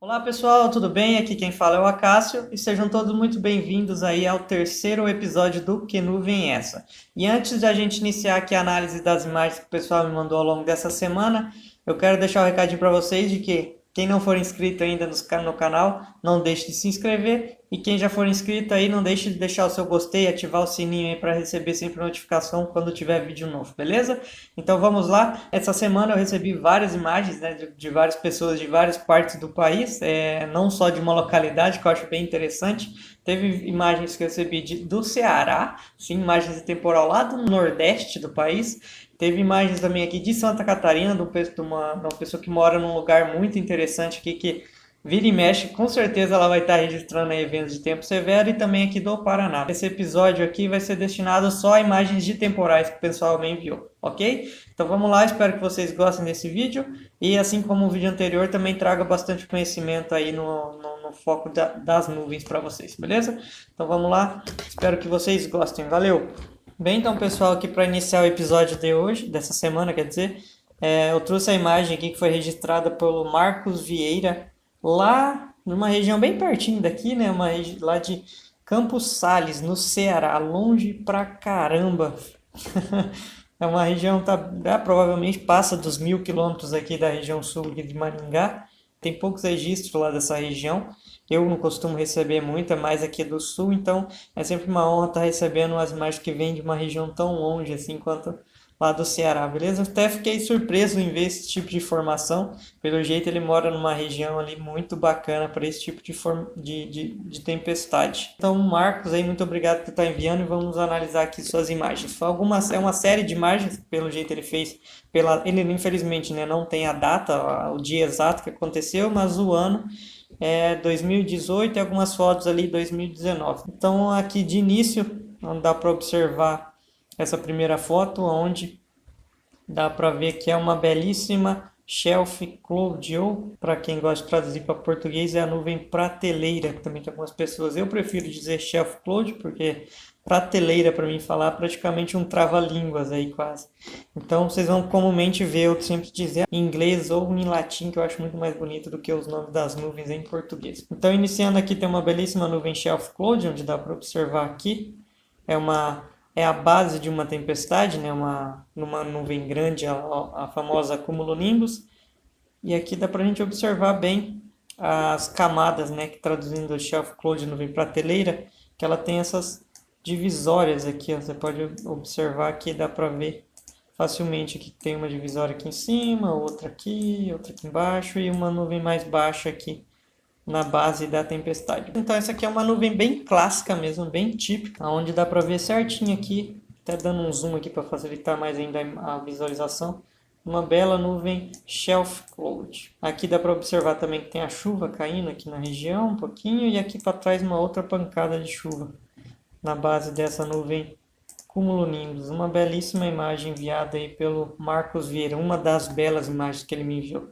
Olá pessoal, tudo bem? Aqui quem fala é o Acácio e sejam todos muito bem-vindos aí ao terceiro episódio do Que Nuvem é Essa? E antes de a gente iniciar aqui a análise das imagens que o pessoal me mandou ao longo dessa semana, eu quero deixar um recadinho para vocês de que quem não for inscrito ainda no canal, não deixe de se inscrever. E quem já for inscrito aí, não deixe de deixar o seu gostei e ativar o sininho aí para receber sempre notificação quando tiver vídeo novo, beleza? Então vamos lá. Essa semana eu recebi várias imagens, né, de várias pessoas de várias partes do país, não só de uma localidade, que eu acho bem interessante. Teve imagens que eu recebi do Ceará, sim, imagens de temporal lá do nordeste do país. Teve imagens também aqui de Santa Catarina, de uma pessoa que mora num lugar muito interessante aqui, que vira e mexe, com certeza ela vai estar registrando aí eventos de tempo severo e também aqui do Paraná. Esse episódio aqui vai ser destinado só a imagens de temporais que o pessoal me enviou, ok? Então vamos lá, espero que vocês gostem desse vídeo e assim como o vídeo anterior também traga bastante conhecimento aí no foco das nuvens para vocês, beleza? Então vamos lá, espero que vocês gostem, valeu! Bem, então pessoal, aqui para iniciar o episódio de hoje, dessa semana, quer dizer, eu trouxe a imagem aqui que foi registrada pelo Marcos Vieira, lá numa região bem pertinho daqui, né? Lá de Campos Sales, no Ceará, longe pra caramba. É uma região provavelmente passa dos 1.000 quilômetros aqui da região sul aqui de Maringá. Tem poucos registros lá dessa região. Eu não costumo receber muito, é mais aqui do sul, então é sempre uma honra estar recebendo as imagens que vêm de uma região tão longe assim quanto lá do Ceará, beleza? Até fiquei surpreso em ver esse tipo de informação. Pelo jeito ele mora numa região ali muito bacana para esse tipo de tempestade. Então, Marcos, aí, muito obrigado por estar enviando e vamos analisar aqui suas imagens. É uma série de imagens, pelo jeito ele fez. Ele infelizmente, né, não tem a data, o dia exato que aconteceu, mas o ano é 2018 e algumas fotos ali 2019. Então, aqui de início, não dá para observar essa primeira foto, onde dá para ver que é uma belíssima shelf cloud, ou para quem gosta de traduzir para português, é a nuvem prateleira, que também tem algumas pessoas. Eu prefiro dizer shelf cloud, porque prateleira para mim falar é praticamente um trava-línguas aí quase. Então vocês vão comumente ver eu sempre dizer em inglês ou em latim, que eu acho muito mais bonito do que os nomes das nuvens em português. Então iniciando aqui tem uma belíssima nuvem shelf cloud, onde dá para observar aqui é a base de uma tempestade, né? Numa nuvem grande, a famosa cumulonimbus. E aqui dá para a gente observar bem as camadas, né? Que traduzindo o shelf cloud, nuvem prateleira, que ela tem essas divisórias aqui. Ó. Você pode observar aqui, dá para ver facilmente que tem uma divisória aqui em cima, outra aqui embaixo e uma nuvem mais baixa aqui na base da tempestade. Então essa aqui é uma nuvem bem clássica mesmo, bem típica, onde dá para ver certinho aqui, até dando um zoom aqui para facilitar mais ainda a visualização, uma bela nuvem shelf cloud. Aqui dá para observar também que tem a chuva caindo aqui na região um pouquinho e aqui para trás uma outra pancada de chuva na base dessa nuvem cumulonimbus. Uma belíssima imagem enviada aí pelo Marcos Vieira, uma das belas imagens que ele me enviou.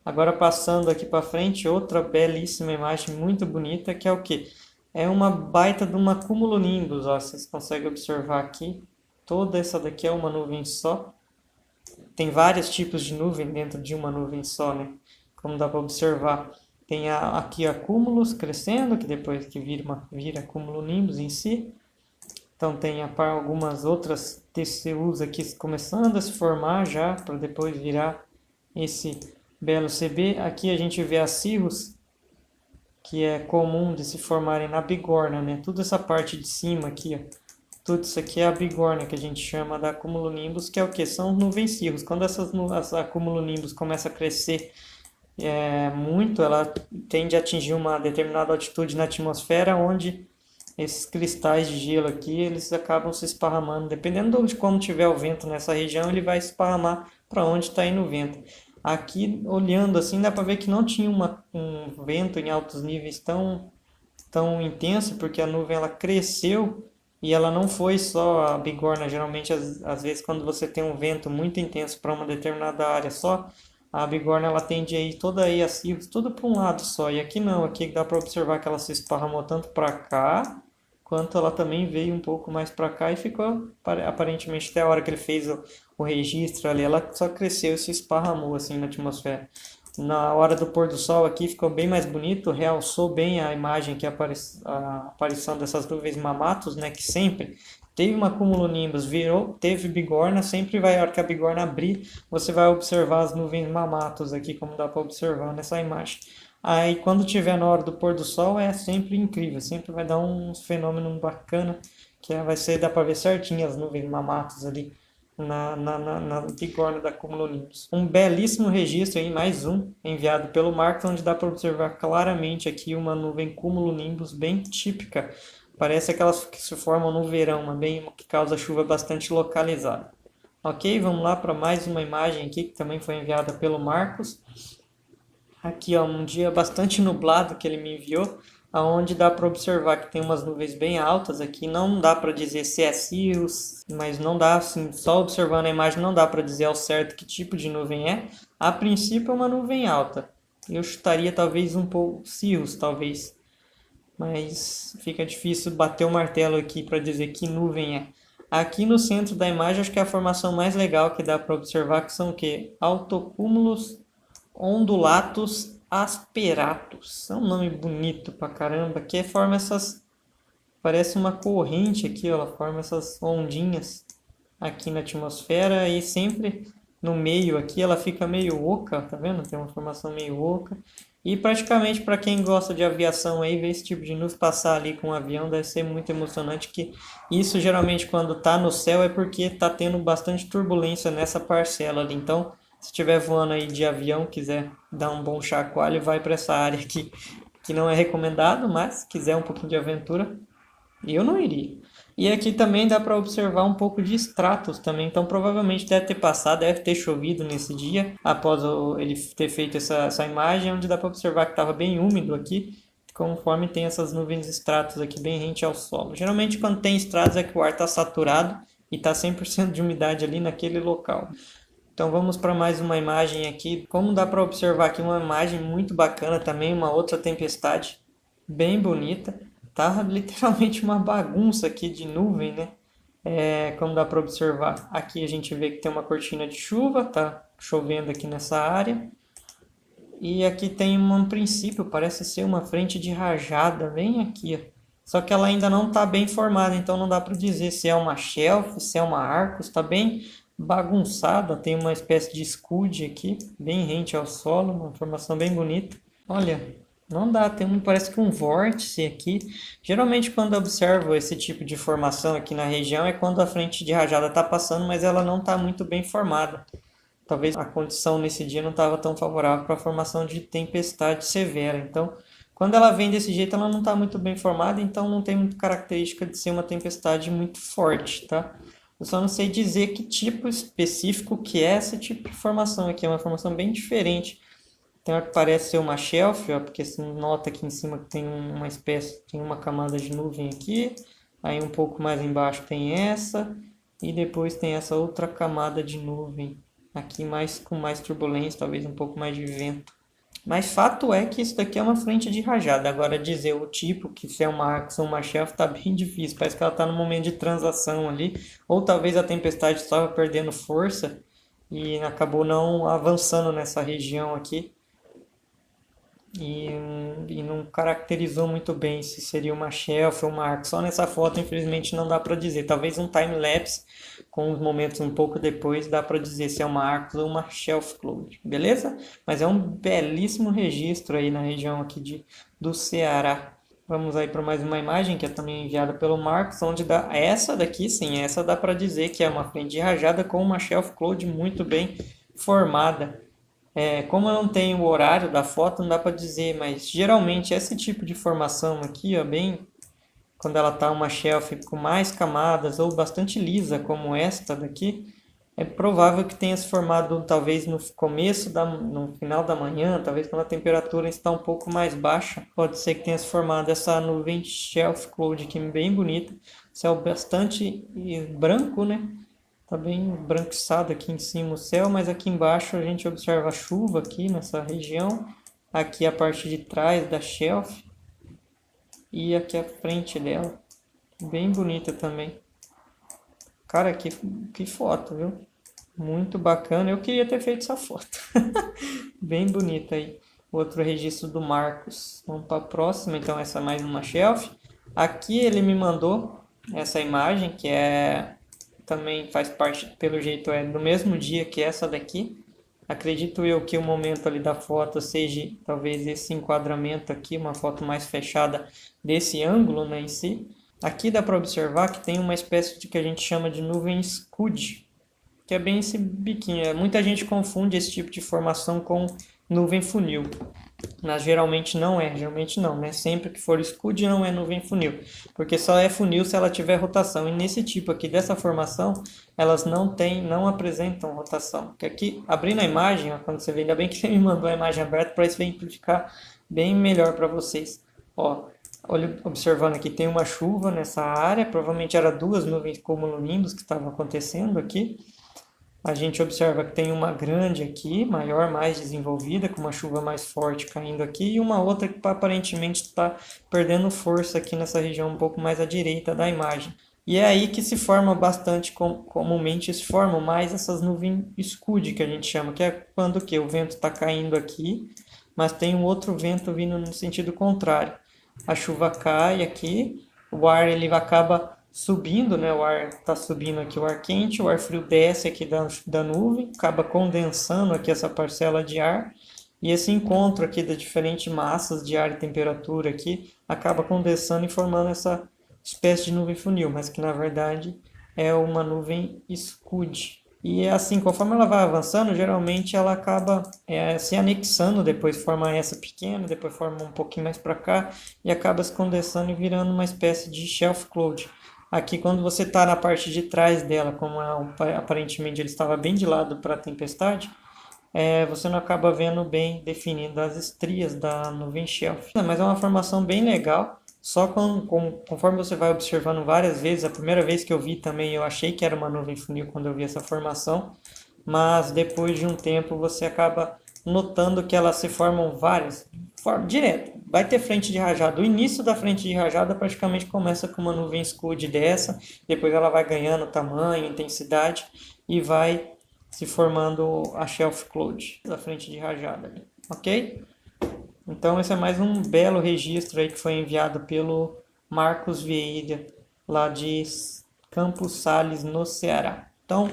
Agora passando aqui para frente, outra belíssima imagem muito bonita, que é o que? É uma baita de uma cumulonimbus, ó, vocês conseguem observar aqui. Toda essa daqui é uma nuvem só. Tem vários tipos de nuvem dentro de uma nuvem só, né? Como dá para observar. Tem aqui a cúmulos crescendo, que depois que vira cumulonimbus em si. Então tem algumas outras TCUs aqui começando a se formar já, para depois virar esse belo CB. Aqui a gente vê as cirros, que é comum de se formarem na bigorna, né? Toda essa parte de cima aqui, ó, tudo isso aqui é a bigorna, que a gente chama da cumulonimbus, que é o que? São nuvens cirros. Quando a cumulonimbus começa a crescer muito, ela tende a atingir uma determinada altitude na atmosfera, onde esses cristais de gelo aqui, eles acabam se esparramando. Dependendo de como tiver o vento nessa região, ele vai esparramar para onde está indo o vento. Aqui, olhando assim, dá para ver que não tinha um vento em altos níveis tão intenso, porque a nuvem ela cresceu e ela não foi só a bigorna. Geralmente, às vezes, quando você tem um vento muito intenso para uma determinada área só, a bigorna ela tende a ir toda aí a cirros, tudo para um lado só. E aqui não, aqui dá para observar que ela se esparramou tanto para cá, quanto ela também veio um pouco mais para cá e ficou, aparentemente, até a hora que ele fez o registro ali, ela só cresceu e se esparramou assim na atmosfera. Na hora do pôr do sol aqui ficou bem mais bonito, realçou bem a imagem que a aparição dessas nuvens mamatos, né, que sempre teve uma cumulonimbus, teve bigorna, sempre vai, a hora que a bigorna abrir, você vai observar as nuvens mamatos aqui, como dá para observar nessa imagem. Aí quando tiver na hora do pôr do sol é sempre incrível, sempre vai dar um fenômeno bacana, que dá para ver certinho as nuvens mamatos ali na bigorna da cumulonimbus. Um belíssimo registro aí, mais um, enviado pelo Marcos, onde dá para observar claramente aqui uma nuvem cumulonimbus bem típica. Parece aquelas que se formam no verão, que causa chuva bastante localizada. Ok, vamos lá para mais uma imagem aqui, que também foi enviada pelo Marcos. Aqui, ó, um dia bastante nublado que ele me enviou, aonde dá para observar que tem umas nuvens bem altas aqui. Não dá para dizer se é cirrus, mas não dá, assim, só observando a imagem não dá para dizer ao certo que tipo de nuvem é. A princípio é uma nuvem alta. Eu chutaria talvez um pouco cirrus, talvez. Mas fica difícil bater o martelo aqui para dizer que nuvem é. Aqui no centro da imagem, acho que é a formação mais legal que dá para observar, que são o quê? Altocúmulos ondulatus asperatus. É um nome bonito pra caramba, que forma essas... Parece uma corrente aqui, ó, ela forma essas ondinhas aqui na atmosfera e sempre no meio aqui ela fica meio oca, tá vendo? Tem uma formação meio oca. E praticamente para quem gosta de aviação aí, ver esse tipo de nuvem passar ali com um avião deve ser muito emocionante, que isso geralmente quando tá no céu é porque tá tendo bastante turbulência nessa parcela ali. Então, se estiver voando aí de avião, quiser dar um bom chacoalho, vai para essa área aqui, que não é recomendado, mas se quiser um pouquinho de aventura, eu não iria. E aqui também dá para observar um pouco de estratos também, então provavelmente deve ter passado, deve ter chovido nesse dia, após ele ter feito essa imagem, onde dá para observar que estava bem úmido aqui, conforme tem essas nuvens estratos aqui bem rente ao solo. Geralmente quando tem estratos é que o ar está saturado e está 100% de umidade ali naquele local. Então vamos para mais uma imagem aqui. Como dá para observar aqui uma imagem muito bacana também, uma outra tempestade bem bonita. Tá literalmente uma bagunça aqui de nuvem, né? Como dá para observar, aqui a gente vê que tem uma cortina de chuva, tá chovendo aqui nessa área. E aqui tem um princípio, parece ser uma frente de rajada, bem aqui, ó. Só que ela ainda não está bem formada, então não dá para dizer se é uma shelf, se é uma Arcos, está bem bagunçada, tem uma espécie de escude aqui, bem rente ao solo, uma formação bem bonita. Olha, não dá, parece que um vórtice aqui. Geralmente quando eu observo esse tipo de formação aqui na região é quando a frente de rajada está passando, mas ela não está muito bem formada. Talvez a condição nesse dia não estava tão favorável para a formação de tempestade severa. Então, quando ela vem desse jeito, ela não está muito bem formada, então não tem muita característica de ser uma tempestade muito forte, tá? Eu só não sei dizer que tipo específico que é esse tipo de formação aqui. É uma formação bem diferente. Tem uma que parece ser uma shelf, ó, porque se nota aqui em cima que tem uma espécie, tem uma camada de nuvem aqui. Aí um pouco mais embaixo tem essa. E depois tem essa outra camada de nuvem. Aqui com mais turbulência, talvez um pouco mais de vento. Mas fato é que isso daqui é uma frente de rajada. Agora dizer o tipo, que se é uma Arcos ou uma shelf, está bem difícil. Parece que ela está no momento de transação ali. Ou talvez a tempestade estava perdendo força e acabou não avançando nessa região aqui. E não caracterizou muito bem se seria uma shelf ou uma Arcos. Só nessa foto, infelizmente, não dá para dizer. Talvez um time-lapse com os momentos um pouco depois dá para dizer se é uma Arcos ou uma shelf cloud, beleza? Mas é um belíssimo registro aí na região aqui do Ceará. Vamos aí para mais uma imagem que é também enviada pelo Marcos, onde dá essa daqui, sim, essa dá para dizer que é uma frente de rajada com uma shelf cloud muito bem formada. Como eu não tenho o horário da foto, não dá para dizer, mas geralmente esse tipo de formação aqui, ó, bem quando ela está uma shelf com mais camadas ou bastante lisa, como esta daqui, é provável que tenha se formado talvez no final da manhã, talvez quando a temperatura está um pouco mais baixa, pode ser que tenha se formado essa nuvem shelf cloud aqui bem bonita, céu bastante branco, né? Tá bem branquiçado aqui em cima o céu, mas aqui embaixo a gente observa a chuva aqui nessa região. Aqui a parte de trás da shelf. E aqui a frente dela. Bem bonita também. Cara, que foto, viu? Muito bacana. Eu queria ter feito essa foto. Bem bonita aí. Outro registro do Marcos. Vamos para a próxima. Então, essa é mais uma shelf. Aqui ele me mandou essa imagem, que também faz parte, pelo jeito, do mesmo dia que essa daqui. Acredito eu que o momento ali da foto seja talvez esse enquadramento aqui, uma foto mais fechada desse ângulo, né, em si. Aqui dá para observar que tem uma espécie de que a gente chama de nuvem Scud, que é bem esse biquinho. Muita gente confunde esse tipo de formação com nuvem funil, mas geralmente não, né? Sempre que for Scud não é nuvem funil, porque só é funil se ela tiver rotação. E nesse tipo aqui dessa formação, elas não apresentam rotação. Porque aqui, abrindo a imagem, ó, quando você vê, ainda bem que você me mandou a imagem aberta para exemplificar bem melhor para vocês. Ó, olha, observando aqui, tem uma chuva nessa área, provavelmente era duas nuvens cumulonimbus que estavam acontecendo aqui. A gente observa que tem uma grande aqui, maior, mais desenvolvida, com uma chuva mais forte caindo aqui, e uma outra que aparentemente está perdendo força aqui nessa região um pouco mais à direita da imagem. E é aí que se forma bastante, comumente se formam mais essas nuvens Scud, que a gente chama, que é quando que o vento está caindo aqui, mas tem um outro vento vindo no sentido contrário. A chuva cai aqui, o ar ele acaba subindo, né? O ar está subindo aqui, o ar quente, o ar frio desce aqui da nuvem, acaba condensando aqui essa parcela de ar, e esse encontro aqui das diferentes massas de ar e temperatura aqui acaba condensando e formando essa espécie de nuvem funil, mas que na verdade é uma nuvem Scud. E assim, conforme ela vai avançando, geralmente ela acaba se anexando, depois forma essa pequena, depois forma um pouquinho mais para cá, e acaba se condensando e virando uma espécie de shelf cloud. Aqui, quando você está na parte de trás dela, como aparentemente ele estava bem de lado para a tempestade, você não acaba vendo bem definido as estrias da nuvem shelf. Mas é uma formação bem legal, só conforme você vai observando várias vezes. A primeira vez que eu vi também eu achei que era uma nuvem funil quando eu vi essa formação, mas depois de um tempo você acaba notando que elas se formam várias, direto. Vai ter frente de rajada. O início da frente de rajada praticamente começa com uma nuvem Scud dessa, depois ela vai ganhando tamanho, intensidade e vai se formando a shelf cloud da frente de rajada, ok? Então esse é mais um belo registro aí que foi enviado pelo Marcos Vieira, lá de Campos Sales, no Ceará. Então,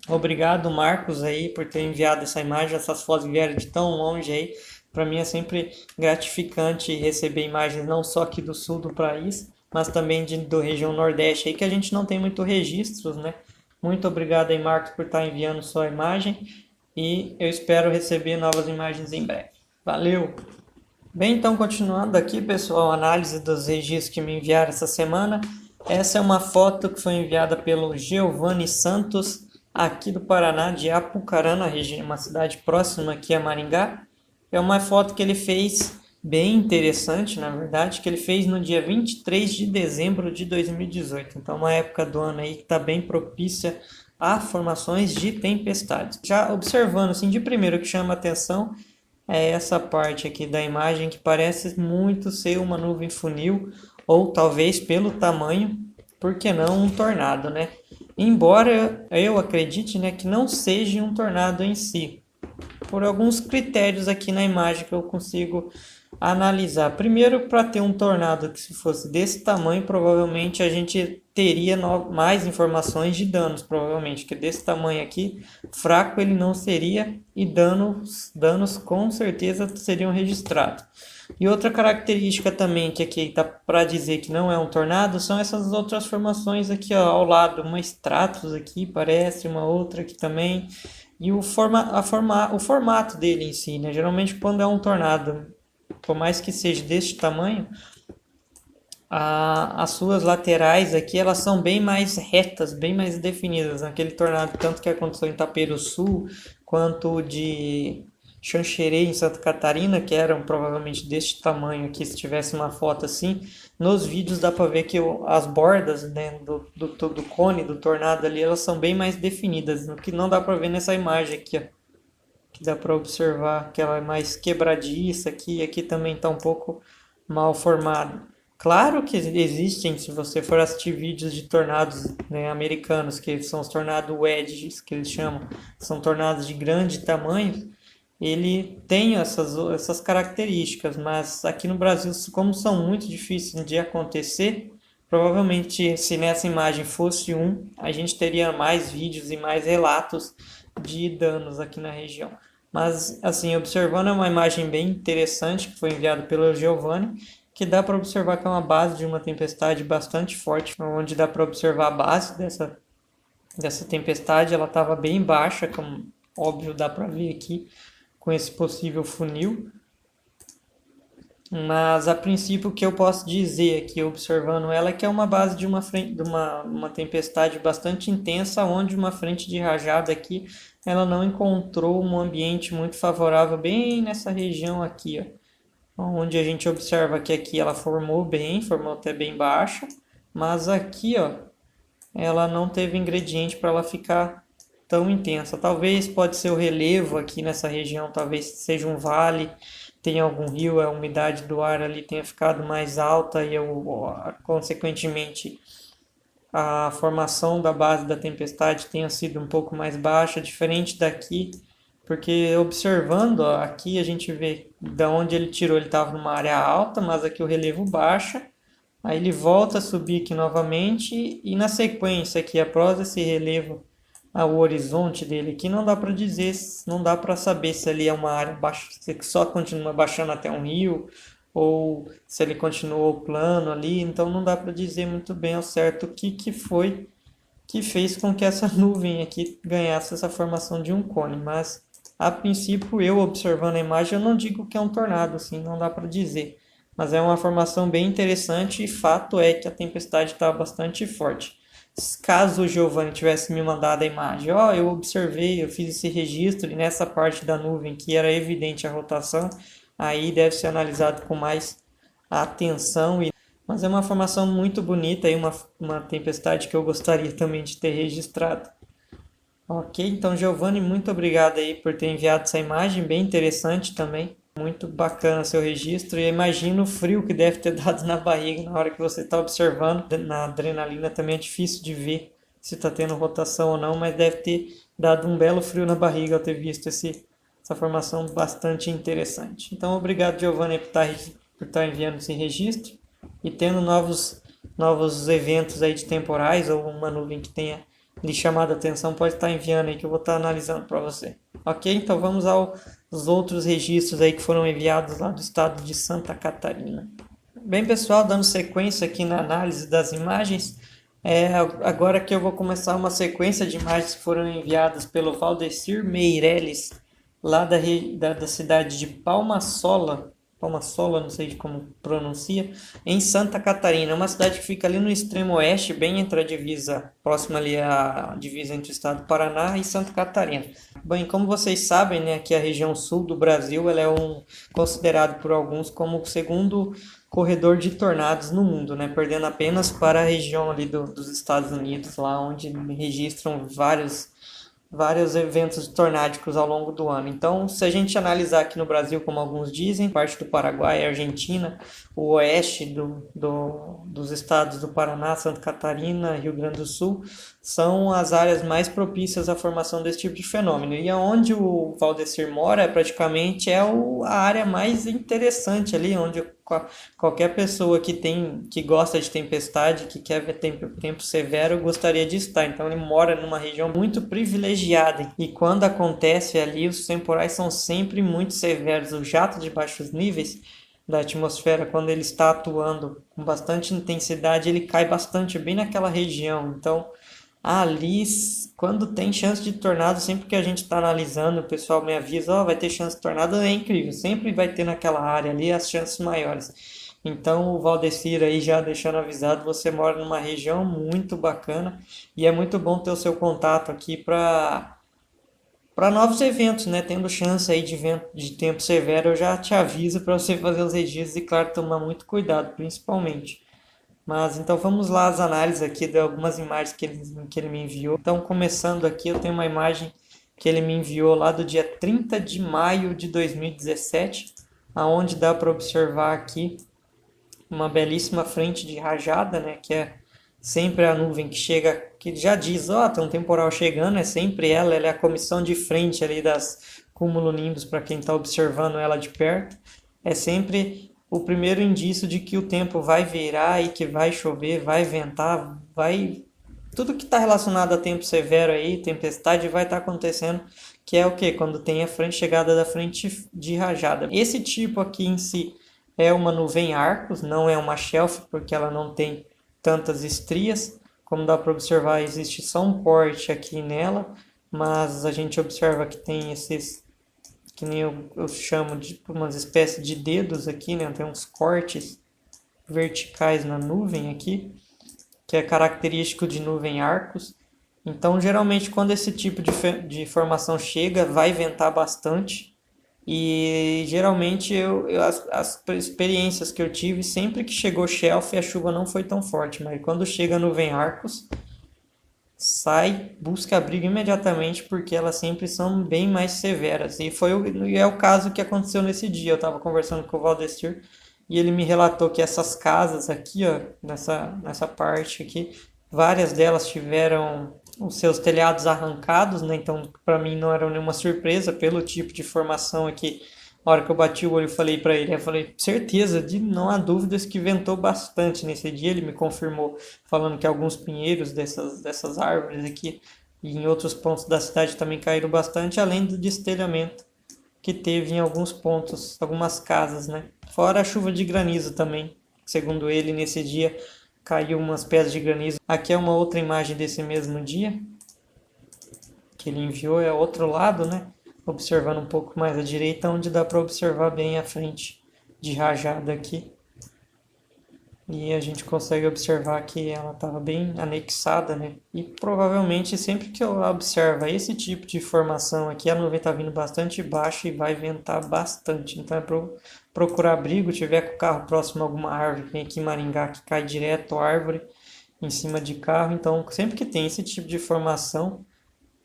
obrigado, Marcos, aí por ter enviado essa imagem. Essas fotos vieram de tão longe aí. Para mim é sempre gratificante receber imagens não só aqui do sul do país, mas também da região Nordeste aí, que a gente não tem muito registros, né? Muito obrigado aí, Marcos, por estar enviando sua imagem, e eu espero receber novas imagens em breve. Valeu! Bem, então continuando aqui, pessoal, a análise dos registros que me enviaram essa semana. Essa é uma foto que foi enviada pelo Giovanni Santos, aqui do Paraná, de Apucarana, uma cidade próxima aqui a Maringá. É uma foto que ele fez bem interessante, na verdade, que ele fez no dia 23 de dezembro de 2018. Então, uma época do ano aí que está bem propícia a formações de tempestades. Já observando, assim, de primeiro, o que chama a atenção é essa parte aqui da imagem, que parece muito ser uma nuvem funil, ou talvez pelo tamanho, por que não um tornado, né? Embora eu acredite, né, que não seja um tornado em si, por alguns critérios aqui na imagem que eu consigo analisar. Primeiro, para ter um tornado que se fosse desse tamanho, provavelmente a gente teria mais informações de danos, provavelmente, que desse tamanho aqui, fraco ele não seria, e danos com certeza seriam registrados. E outra característica também que aqui está para dizer que não é um tornado são essas outras formações aqui, ó, ao lado, uma stratus aqui parece, uma outra aqui também, e o formato dele em si, né? Geralmente quando é um tornado, por mais que seja deste tamanho, as suas laterais aqui elas são bem mais retas, bem mais definidas. Aquele tornado tanto que aconteceu em Itaperuçu, quanto de Xanxerê em Santa Catarina, que eram provavelmente deste tamanho aqui, se tivesse uma foto assim. Nos vídeos dá para ver que as bordas, né, do cone, do tornado ali, elas são bem mais definidas, o que não dá para ver nessa imagem aqui, ó. Que dá para observar que ela é mais quebradiça aqui, e aqui também está um pouco mal formado. Claro que existem, se você for assistir vídeos de tornados, né, americanos, que são os tornados wedges, que eles chamam, são tornados de grande tamanho, ele tem essas características, mas aqui no Brasil, como são muito difíceis de acontecer, provavelmente se nessa imagem fosse a gente teria mais vídeos e mais relatos de danos aqui na região. Mas, assim, observando é uma imagem bem interessante que foi enviada pelo Giovanni, que dá para observar que é uma base de uma tempestade bastante forte, onde dá para observar a base dessa tempestade, ela estava bem baixa, como óbvio dá para ver aqui com esse possível funil. Mas a princípio o que eu posso dizer aqui observando ela é que é uma base de uma tempestade bastante intensa, onde uma frente de rajada aqui ela não encontrou um ambiente muito favorável bem nessa região aqui, ó, onde a gente observa que aqui ela formou até bem baixa, mas aqui, ó, ela não teve ingrediente para ela ficar tão intensa. Talvez pode ser o relevo aqui nessa região, talvez seja um vale, tenha algum rio, a umidade do ar ali tenha ficado mais alta e consequentemente a formação da base da tempestade tenha sido um pouco mais baixa, diferente daqui, porque observando ó, aqui a gente vê da onde ele tirou, ele estava numa área alta, mas aqui o relevo baixa. Aí ele volta a subir aqui novamente e na sequência aqui após esse relevo o horizonte dele aqui não dá para dizer, não dá para saber se ali é uma área baixa, se só continua baixando até um rio ou se ele continuou plano ali, então não dá para dizer muito bem ao certo o que foi que fez com que essa nuvem aqui ganhasse essa formação de um cone, mas a princípio eu observando a imagem eu não digo que é um tornado, assim, não dá para dizer, mas é uma formação bem interessante e fato é que a tempestade está bastante forte. Caso o Giovanni tivesse me mandado a imagem, ó, eu observei, eu fiz esse registro e nessa parte da nuvem que era evidente a rotação, aí deve ser analisado com mais atenção. Mas é uma formação muito bonita e uma tempestade que eu gostaria também de ter registrado. Ok, então Giovanni, muito obrigado aí por ter enviado essa imagem, bem interessante também. Muito bacana seu registro e imagino o frio que deve ter dado na barriga na hora que você está observando. Na adrenalina também é difícil de ver se está tendo rotação ou não, mas deve ter dado um belo frio na barriga ao ter visto essa formação bastante interessante. Então, obrigado, Giovanni, por estar enviando esse registro e tendo novos eventos aí de temporais ou uma nuvem que tenha lhe chamado a atenção, pode estar enviando aí que eu vou estar analisando para você. Ok? Então vamos aos outros registros aí que foram enviados lá do estado de Santa Catarina. Bem, pessoal, dando sequência aqui na análise das imagens, agora que eu vou começar uma sequência de imagens que foram enviadas pelo Valdecir Meireles, lá da cidade de Palmasola, não sei como pronuncia, em Santa Catarina, uma cidade que fica ali no extremo oeste, bem entre a divisa, próxima ali à divisa entre o estado do Paraná e Santa Catarina. Bem, como vocês sabem, né, aqui a região sul do Brasil, ela é considerado por alguns como o segundo corredor de tornados no mundo, né, perdendo apenas para a região ali dos Estados Unidos, lá onde registram vários eventos tornádicos ao longo do ano. Então, se a gente analisar aqui no Brasil, como alguns dizem, parte do Paraguai, Argentina, o oeste dos estados do Paraná, Santa Catarina, Rio Grande do Sul, são as áreas mais propícias à formação desse tipo de fenômeno. E onde o Valdecir mora, praticamente é a área mais interessante ali, onde qualquer pessoa que gosta de tempestade, que quer ver tempo severo, gostaria de estar. Então ele mora numa região muito privilegiada e quando acontece ali, os temporais são sempre muito severos. O jato de baixos níveis da atmosfera, quando ele está atuando com bastante intensidade, ele cai bastante bem naquela região. Então ali, quando tem chance de tornado, sempre que a gente está analisando, o pessoal me avisa, vai ter chance de tornado, é incrível, sempre vai ter naquela área ali as chances maiores. Então, o Valdecir aí já deixando avisado, você mora numa região muito bacana e é muito bom ter o seu contato aqui para novos eventos, né? Tendo chance aí de tempo severo, eu já te aviso para você fazer os registros e, claro, tomar muito cuidado, principalmente. Mas então vamos lá as análises aqui de algumas imagens que ele me enviou. Então começando aqui eu tenho uma imagem que ele me enviou lá do dia 30 de maio de 2017, aonde dá para observar aqui uma belíssima frente de rajada, né? Que é sempre a nuvem que chega, que já diz, ó, tem um temporal chegando, é sempre ela é a comissão de frente ali das cumulonimbus para quem está observando ela de perto. É sempre o primeiro indício de que o tempo vai virar e que vai chover, vai ventar, vai tudo que está relacionado a tempo severo aí, tempestade, vai estar acontecendo, que é o que? Quando tem a frente chegada da frente de rajada. Esse tipo aqui em si é uma nuvem arcos, não é uma shelf, porque ela não tem tantas estrias. Como dá para observar, existe só um porte aqui nela, mas a gente observa que tem esses, que nem eu chamo de umas espécies de dedos aqui, né? Tem uns cortes verticais na nuvem aqui, que é característico de nuvem arcos. Então, geralmente, quando esse tipo de formação chega, vai ventar bastante. E geralmente as experiências que eu tive, sempre que chegou shelf, a chuva não foi tão forte, mas quando chega nuvem arcos, sai, busca abrigo imediatamente, porque elas sempre são bem mais severas. E é o caso que aconteceu nesse dia. Eu estava conversando com o Valdestir e ele me relatou que essas casas aqui, ó, nessa parte aqui, várias delas tiveram os seus telhados arrancados, né? Então, para mim não era nenhuma surpresa pelo tipo de formação aqui. A hora que eu bati o olho, eu falei para ele, eu falei, certeza, não há dúvidas que ventou bastante nesse dia. Ele me confirmou, falando que alguns pinheiros dessas árvores aqui e em outros pontos da cidade também caíram bastante, além do destelhamento que teve em alguns pontos, algumas casas, né? Fora a chuva de granizo também, segundo ele, nesse dia caiu umas pedras de granizo. Aqui é uma outra imagem desse mesmo dia, que ele enviou, é outro lado, né? Observando um pouco mais à direita, onde dá para observar bem a frente de rajada aqui. E a gente consegue observar que ela estava bem anexada, né? E provavelmente sempre que eu observo esse tipo de formação aqui, a nuvem está vindo bastante baixa e vai ventar bastante. Então é para procurar abrigo, tiver com o carro próximo a alguma árvore, tem aqui em Maringá que cai direto a árvore em cima de carro. Então sempre que tem esse tipo de formação,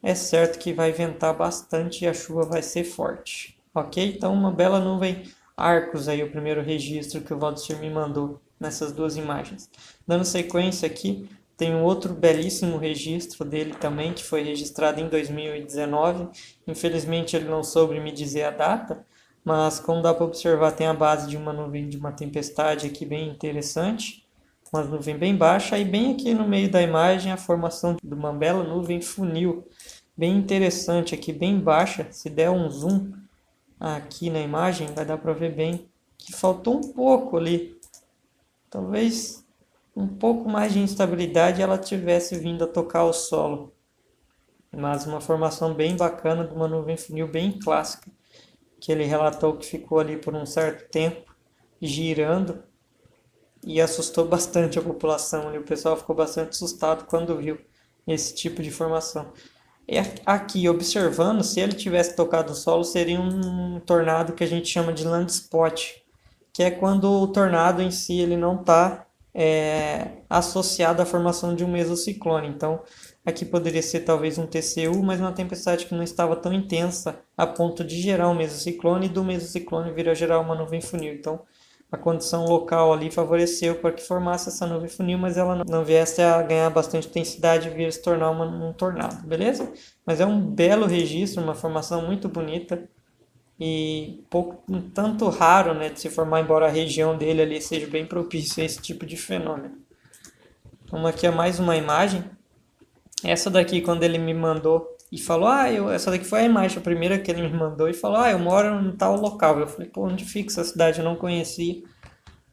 é certo que vai ventar bastante e a chuva vai ser forte. Ok? Então uma bela nuvem arcos aí, o primeiro registro que o Valdecir me mandou nessas duas imagens. Dando sequência aqui, tem um outro belíssimo registro dele também, que foi registrado em 2019. Infelizmente ele não soube me dizer a data, mas como dá para observar, tem a base de uma nuvem de uma tempestade aqui bem interessante. Uma nuvem bem baixa e bem aqui no meio da imagem a formação de uma bela nuvem funil, bem interessante aqui, bem baixa. Se der um zoom aqui na imagem, vai dar para ver bem que faltou um pouco ali, talvez um pouco mais de instabilidade ela tivesse vindo a tocar o solo, mas uma formação bem bacana de uma nuvem funil bem clássica, que ele relatou que ficou ali por um certo tempo girando e assustou bastante a população. O pessoal ficou bastante assustado quando viu esse tipo de formação. E aqui, observando, se ele tivesse tocado o solo, seria um tornado que a gente chama de land spot, que é quando o tornado em si ele não está associado à formação de um mesociclone. Então, aqui poderia ser talvez um TCU, mas uma tempestade que não estava tão intensa a ponto de gerar um mesociclone e do mesociclone vir a gerar uma nuvem funil. Então, a condição local ali favoreceu para que formasse essa nuvem funil, mas ela não viesse a ganhar bastante intensidade e vir se tornar um tornado, beleza? Mas é um belo registro, uma formação muito bonita e um tanto raro, né, de se formar, embora a região dele ali seja bem propícia a esse tipo de fenômeno. Então aqui é mais uma imagem. Essa daqui, quando ele me mandou e falou, essa daqui foi a imagem, a primeira que ele me mandou, e falou, eu moro em tal local. Eu falei, pô, onde fica essa cidade? Eu não conhecia.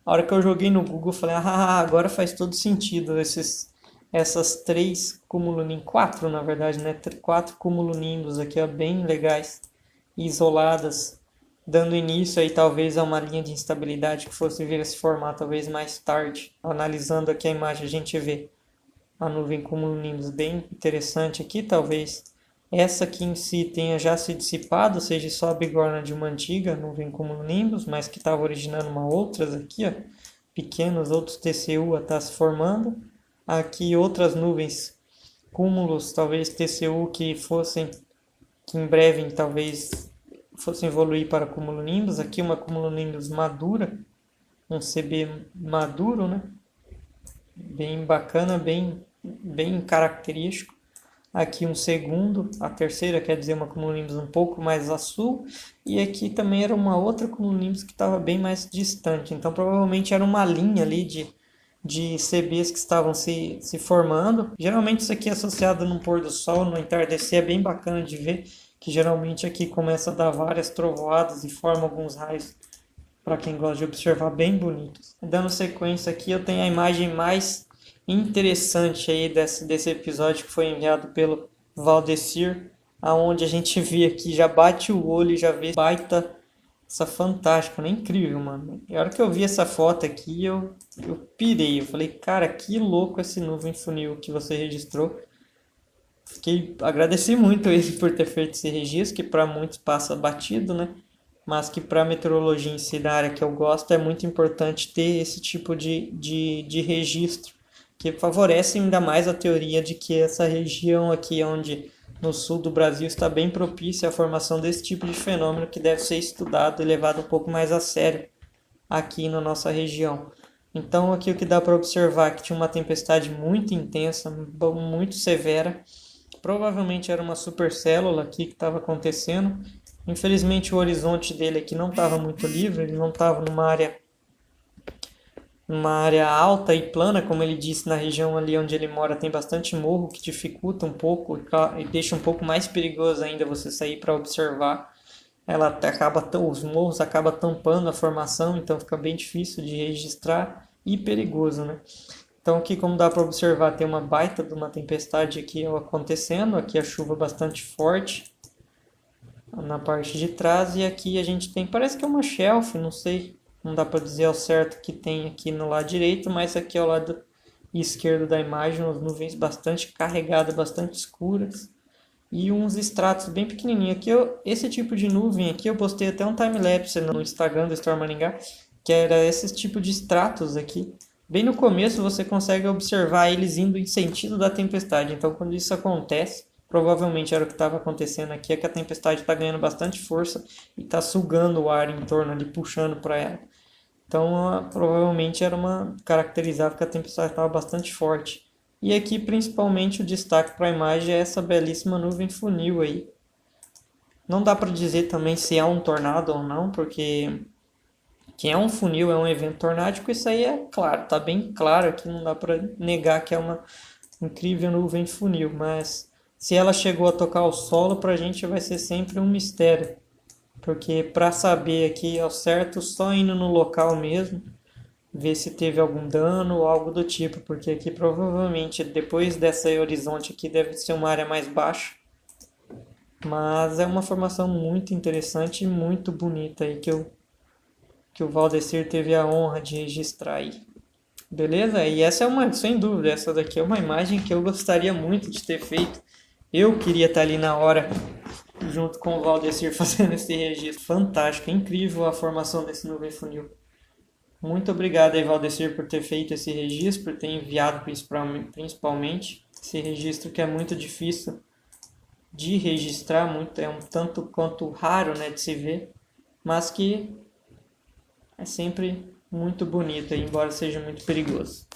A hora que eu joguei no Google, eu falei, agora faz todo sentido essas três cumulonimbus, quatro na verdade, né? Quatro cumulonimbus aqui, ó, bem legais e isoladas, dando início aí talvez a uma linha de instabilidade que fosse vir a se formar talvez mais tarde. Analisando aqui a imagem, a gente vê a nuvem cumulonimbus bem interessante aqui, talvez essa aqui em si tenha já se dissipado, seja só a bigorna de uma antiga nuvem cumulonimbus, mas que estava originando uma outras aqui, ó, pequenos outros TCU a estar se formando. Aqui outras nuvens cúmulos, talvez TCU que em breve talvez fossem evoluir para cumulonimbus. Aqui uma cumulonimbus madura, um CB maduro, né? Bem bacana, bem característico. Aqui um segundo, a terceira quer dizer uma cumulonimbus um pouco mais a sul, e aqui também era uma outra cumulonimbus que estava bem mais distante. Então provavelmente era uma linha ali de CBs que estavam se formando. Geralmente isso aqui é associado no pôr do sol, no entardecer, é bem bacana de ver, que geralmente aqui começa a dar várias trovoadas e forma alguns raios, para quem gosta de observar, bem bonitos. Dando sequência aqui, eu tenho a imagem mais interessante aí desse episódio, que foi enviado pelo Valdecir, aonde a gente vê aqui, já bate o olho e já vê baita, essa fantástica, né? Incrível, mano. E a hora que eu vi essa foto aqui, eu pirei. Eu falei, cara, que louco esse nuvem funil que você registrou. Agradeci muito ele por ter feito esse registro, que para muitos passa batido, né? Mas que para a meteorologia em si, da área que eu gosto, é muito importante ter esse tipo de registro, que favorece ainda mais a teoria de que essa região aqui, onde no sul do Brasil, está bem propícia à formação desse tipo de fenômeno, que deve ser estudado e levado um pouco mais a sério aqui na nossa região. Então aqui o que dá para observar é que tinha uma tempestade muito intensa, muito severa. Provavelmente era uma supercélula aqui que estava acontecendo. Infelizmente o horizonte dele aqui não estava muito livre, ele não estava numa área alta e plana, como ele disse. Na região ali onde ele mora tem bastante morro, que dificulta um pouco e deixa um pouco mais perigoso ainda você sair para observar. Os morros acabam tampando a formação, então fica bem difícil de registrar e perigoso, né? Então aqui, como dá para observar, tem uma baita de uma tempestade aqui acontecendo. Aqui a chuva bastante forte na parte de trás, e aqui a gente tem, parece que é uma shelf, não sei, não dá para dizer ao certo o que tem aqui no lado direito, mas aqui ao lado esquerdo da imagem, as nuvens bastante carregadas, bastante escuras, e uns estratos bem pequenininhos. Aqui esse tipo de nuvem aqui, eu postei até um time-lapse no Instagram do Storm Maringá, que era esse tipo de estratos aqui. Bem no começo você consegue observar eles indo em sentido da tempestade, então quando isso acontece, provavelmente era o que estava acontecendo aqui, é que a tempestade está ganhando bastante força e está sugando o ar em torno ali, puxando para ela. Então, provavelmente era caracterizava que a tempestade estava bastante forte. E aqui, principalmente, o destaque para a imagem é essa belíssima nuvem funil aí. Não dá para dizer também se é um tornado ou não, porque que é um funil, é um evento tornádico, isso aí é claro, tá bem claro aqui, não dá para negar que é uma incrível nuvem funil, mas se ela chegou a tocar o solo, para a gente vai ser sempre um mistério, porque para saber aqui ao certo, só indo no local mesmo, ver se teve algum dano ou algo do tipo, porque aqui provavelmente depois dessa horizonte aqui deve ser uma área mais baixa, mas é uma formação muito interessante e muito bonita aí que o Valdecir teve a honra de registrar aí. Beleza? E essa é sem dúvida, essa daqui é uma imagem que eu gostaria muito de ter feito. Eu queria estar ali na hora, junto com o Valdecir, fazendo esse registro. Fantástico, incrível a formação desse nuvem funil. Muito obrigado aí, Valdecir, por ter feito esse registro, por ter enviado principalmente esse registro, que é muito difícil de registrar, é um tanto quanto raro, né, de se ver, mas que é sempre muito bonito, embora seja muito perigoso.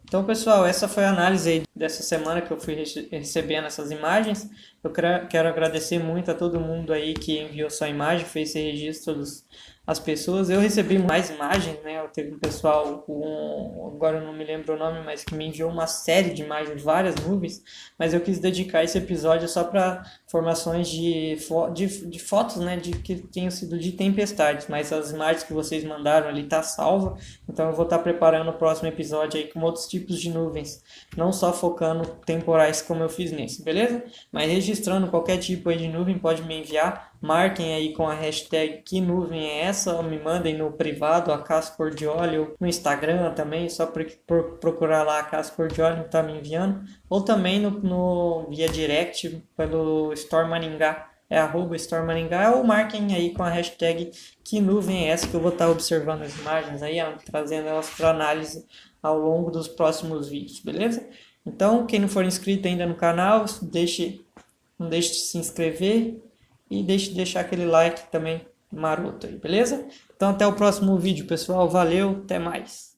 Então, pessoal, essa foi a análise aí dessa semana que eu fui recebendo essas imagens. Eu quero agradecer muito a todo mundo aí que enviou sua imagem, fez esse registro das pessoas. Eu recebi mais imagens, né? Teve um pessoal, agora eu não me lembro o nome, mas que me enviou uma série de imagens, várias nuvens, mas eu quis dedicar esse episódio só para formações de fotos, né, de que tenham sido de tempestades, mas as imagens que vocês mandaram ali tá salva, então eu vou estar preparando o próximo episódio aí com outros tipos de nuvens, não só focando temporais como eu fiz nesse, beleza? Mas registrando qualquer tipo aí de nuvem, pode me enviar, marquem aí com a hashtag que nuvem é essa, ou me mandem no privado, a Cássio Cordioli, ou no Instagram também, só procurar lá a Cássio Cordioli, tá me enviando, ou também via direct pelo Storm Maringá, @Storm Maringá, ou marquem aí com a hashtag que nuvem é essa, que eu vou estar observando as imagens aí, trazendo elas para análise ao longo dos próximos vídeos, beleza? Então, quem não for inscrito ainda no canal, não deixe de se inscrever e deixe de deixar aquele like também maroto aí, beleza? Então, Então até o próximo vídeo, pessoal. Valeu, até mais.